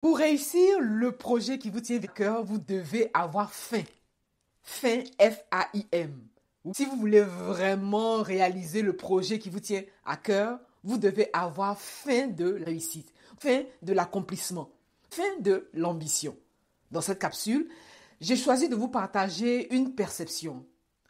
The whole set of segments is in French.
Pour réussir le projet qui vous tient à cœur, vous devez avoir faim. Faim, F-A-I-M. Si vous voulez vraiment réaliser le projet qui vous tient à cœur, vous devez avoir faim de la réussite, faim de l'accomplissement, faim de l'ambition. Dans cette capsule, j'ai choisi de vous partager une perception.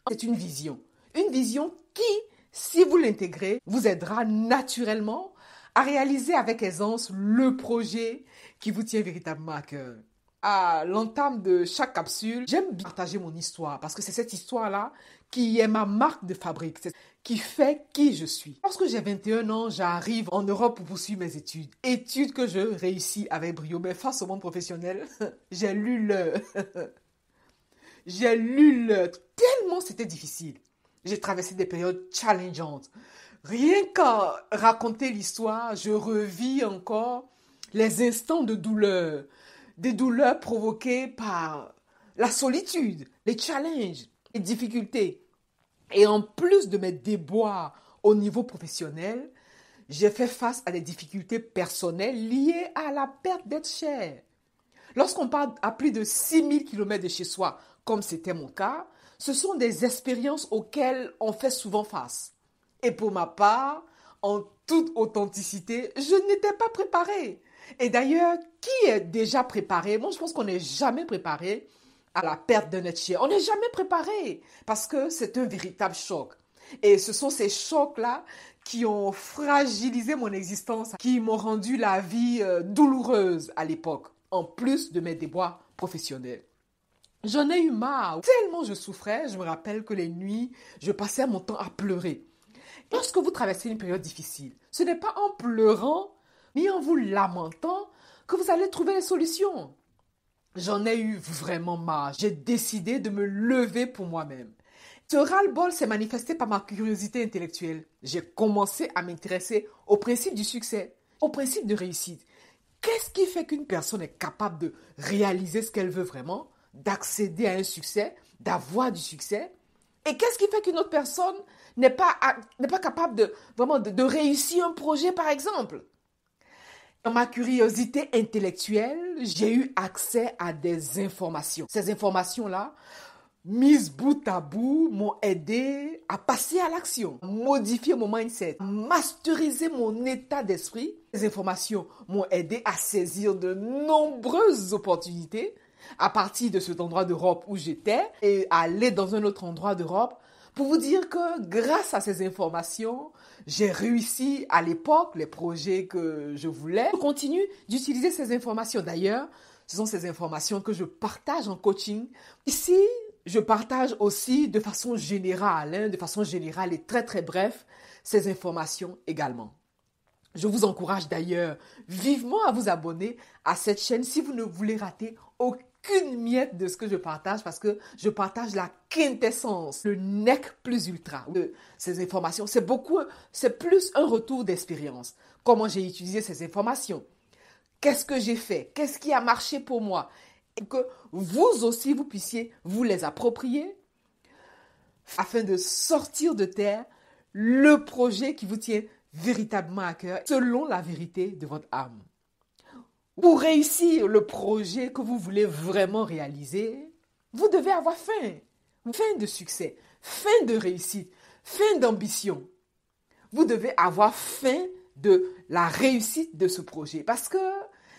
C'est une vision. Une vision qui, si vous l'intégrez, vous aidera naturellement à réaliser avec aisance le projet qui vous tient véritablement à cœur. À l'entame de chaque capsule, j'aime bien partager mon histoire parce que c'est cette histoire-là qui est ma marque de fabrique, qui fait qui je suis. Lorsque j'ai 21 ans, j'arrive en Europe pour poursuivre mes études. Études que je réussis avec brio. Mais face au monde professionnel, j'ai lu tellement c'était difficile. J'ai traversé des périodes challengeantes. Rien qu'à raconter l'histoire, je revis encore les instants de douleur, des douleurs provoquées par la solitude, les challenges, les difficultés. Et en plus de mes déboires au niveau professionnel, j'ai fait face à des difficultés personnelles liées à la perte d'être cher. Lorsqu'on part à plus de 6000 km de chez soi, comme c'était mon cas, ce sont des expériences auxquelles on fait souvent face. Et pour ma part, en toute authenticité, je n'étais pas préparée. Et d'ailleurs, qui est déjà préparé? Moi, je pense qu'on n'est jamais préparé à la perte d'un être cher. On n'est jamais préparé parce que c'est un véritable choc. Et ce sont ces chocs-là qui ont fragilisé mon existence, qui m'ont rendu la vie douloureuse à l'époque, en plus de mes déboires professionnels. J'en ai eu marre. Tellement je souffrais, je me rappelle que les nuits, je passais mon temps à pleurer. Lorsque vous traversez une période difficile, ce n'est pas en pleurant ni en vous lamentant que vous allez trouver les solutions. J'en ai eu vraiment marre. J'ai décidé de me lever pour moi-même. Ce ras-le-bol s'est manifesté par ma curiosité intellectuelle. J'ai commencé à m'intéresser au principe du succès, au principe de réussite. Qu'est-ce qui fait qu'une personne est capable de réaliser ce qu'elle veut vraiment, d'accéder à un succès, d'avoir du succès? Et qu'est-ce qui fait qu'une autre personne n'est pas capable de réussir un projet, par exemple? Dans ma curiosité intellectuelle, j'ai eu accès à des informations. Ces informations-là, mises bout à bout, m'ont aidé à passer à l'action, modifier mon mindset, masteriser mon état d'esprit. Ces informations m'ont aidé à saisir de nombreuses opportunités à partir de cet endroit d'Europe où j'étais et aller dans un autre endroit d'Europe pour vous dire que grâce à ces informations, j'ai réussi à l'époque les projets que je voulais. Je continue d'utiliser ces informations. D'ailleurs, ce sont ces informations que je partage en coaching. Ici, je partage aussi de façon générale et très très bref, ces informations également. Je vous encourage d'ailleurs vivement à vous abonner à cette chaîne si vous ne voulez rater aucune miette de ce que je partage parce que je partage la quintessence, le nec plus ultra de ces informations. C'est plus un retour d'expérience. Comment j'ai utilisé ces informations? Qu'est-ce que j'ai fait? Qu'est-ce qui a marché pour moi? Et que vous aussi, vous puissiez vous les approprier afin de sortir de terre le projet qui vous tient véritablement à cœur selon la vérité de votre âme. Pour réussir le projet que vous voulez vraiment réaliser, vous devez avoir faim. Faim de succès, faim de réussite, faim d'ambition. Vous devez avoir faim de la réussite de ce projet. Parce que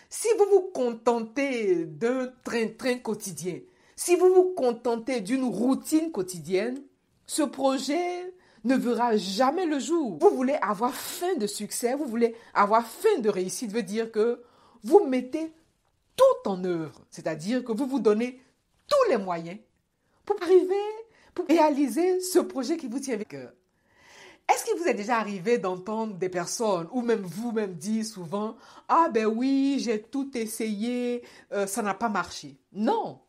si vous vous contentez d'un train-train quotidien, si vous vous contentez d'une routine quotidienne, ce projet ne verra jamais le jour. Vous voulez avoir faim de succès, vous voulez avoir faim de réussite, veut dire que vous mettez tout en œuvre. C'est-à-dire que vous vous donnez tous les moyens pour réaliser ce projet qui vous tient avec cœur. Est-ce qu'il vous est déjà arrivé d'entendre des personnes ou même vous-même dire souvent « Ah ben oui, j'ai tout essayé, ça n'a pas marché ». Non.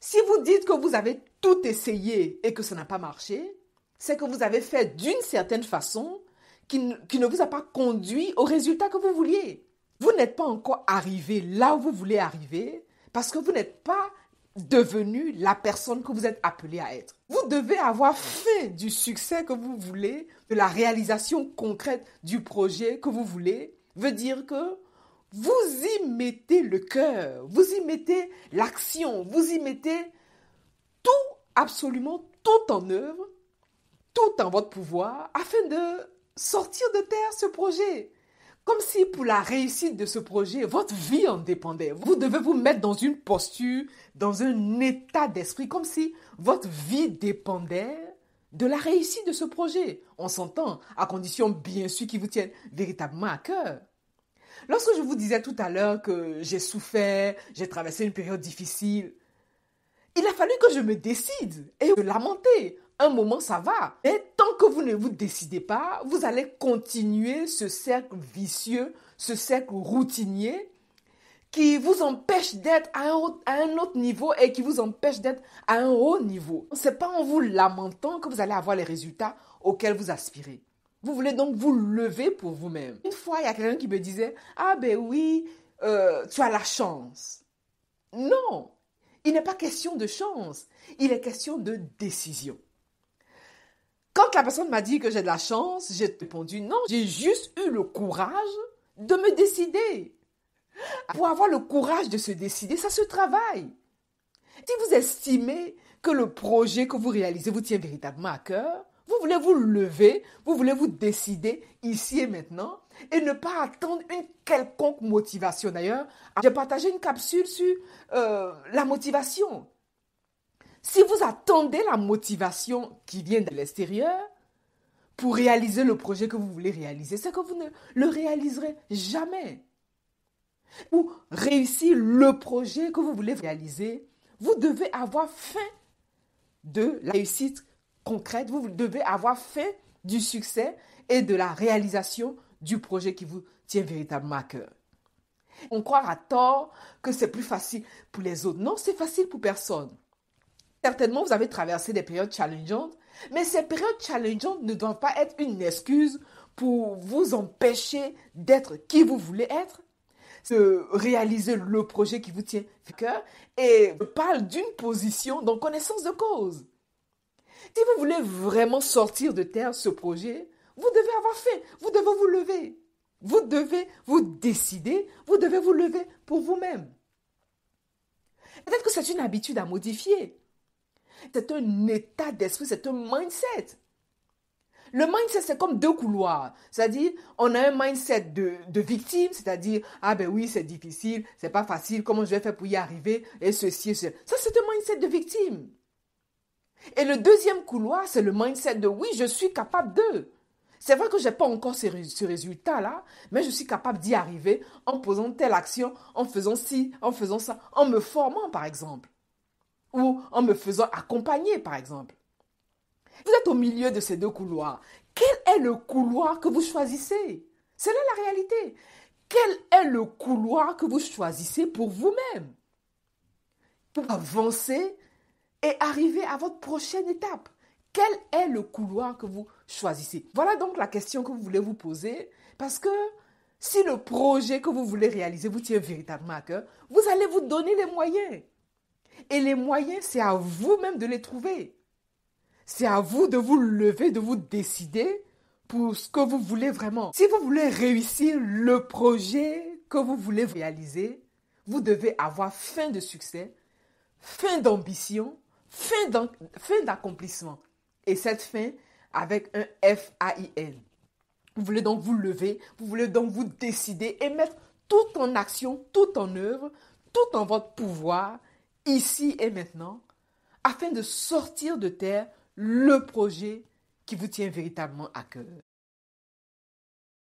Si vous dites que vous avez tout essayé et que ça n'a pas marché, c'est que vous avez fait d'une certaine façon qui ne vous a pas conduit au résultat que vous vouliez. Vous n'êtes pas encore arrivé là où vous voulez arriver parce que vous n'êtes pas devenu la personne que vous êtes appelé à être. Vous devez avoir faim du succès que vous voulez, de la réalisation concrète du projet que vous voulez. Veut dire que vous y mettez le cœur, vous y mettez l'action, vous y mettez tout, absolument tout en œuvre, tout en votre pouvoir, afin de sortir de terre ce projet. Comme si pour la réussite de ce projet, votre vie en dépendait. Vous devez vous mettre dans une posture, dans un état d'esprit, comme si votre vie dépendait de la réussite de ce projet. On s'entend, à condition bien sûr qu'il vous tienne véritablement à cœur. Lorsque je vous disais tout à l'heure que j'ai souffert, j'ai traversé une période difficile, il a fallu que je me décide et me lamenter. Un moment, ça va. Mais tant que vous ne vous décidez pas, vous allez continuer ce cercle vicieux, ce cercle routinier qui vous empêche d'être à un autre niveau et qui vous empêche d'être à un haut niveau. Ce n'est pas en vous lamentant que vous allez avoir les résultats auxquels vous aspirez. Vous voulez donc vous lever pour vous-même. Une fois, il y a quelqu'un qui me disait « Ah ben oui, tu as la chance. » Non, il n'est pas question de chance, il est question de décision. Quand la personne m'a dit que j'ai de la chance, j'ai répondu non, j'ai juste eu le courage de me décider. Pour avoir le courage de se décider, ça se travaille. Si vous estimez que le projet que vous réalisez vous tient véritablement à cœur, vous voulez vous lever, vous voulez vous décider ici et maintenant et ne pas attendre une quelconque motivation. D'ailleurs, j'ai partagé une capsule sur la motivation. Si vous attendez la motivation qui vient de l'extérieur pour réaliser le projet que vous voulez réaliser, c'est que vous ne le réaliserez jamais. Pour réussir le projet que vous voulez réaliser, vous devez avoir faim de la réussite concrète, vous devez avoir faim du succès et de la réalisation du projet qui vous tient véritablement à cœur. On croit à tort que c'est plus facile pour les autres. Non, c'est facile pour personne. Certainement, vous avez traversé des périodes challengeantes, mais ces périodes challengeantes ne doivent pas être une excuse pour vous empêcher d'être qui vous voulez être, de réaliser le projet qui vous tient à cœur, et je parle d'une position de connaissance de cause. Si vous voulez vraiment sortir de terre ce projet, vous devez avoir faim, vous devez vous lever, vous devez vous décider, vous devez vous lever pour vous-même. Peut-être que c'est une habitude à modifier. C'est un état d'esprit, c'est un mindset. Le mindset, c'est comme deux couloirs. C'est-à-dire, on a un mindset de victime, c'est-à-dire, ah ben oui, c'est difficile, c'est pas facile, comment je vais faire pour y arriver, et ceci, ceci. Ça, c'est un mindset de victime. Et le deuxième couloir, c'est le mindset de oui, je suis capable de. C'est vrai que je n'ai pas encore ce résultat-là, mais je suis capable d'y arriver en posant telle action, en faisant ci, en faisant ça, en me formant, par exemple. Ou en me faisant accompagner, par exemple. Vous êtes au milieu de ces deux couloirs. Quel est le couloir que vous choisissez? C'est là la réalité. Quel est le couloir que vous choisissez pour vous-même? Pour avancer et arriver à votre prochaine étape. Quel est le couloir que vous choisissez? Voilà donc la question que vous voulez vous poser. Parce que si le projet que vous voulez réaliser vous tient véritablement à cœur, vous allez vous donner les moyens. Et les moyens, c'est à vous-même de les trouver. C'est à vous de vous lever, de vous décider pour ce que vous voulez vraiment. Si vous voulez réussir le projet que vous voulez réaliser, vous devez avoir faim de succès, faim d'ambition, faim d'accomplissement. Et cette faim avec un F-A-I-N. Vous voulez donc vous lever, vous voulez donc vous décider et mettre tout en action, tout en œuvre, tout en votre pouvoir, ici et maintenant, afin de sortir de terre le projet qui vous tient véritablement à cœur.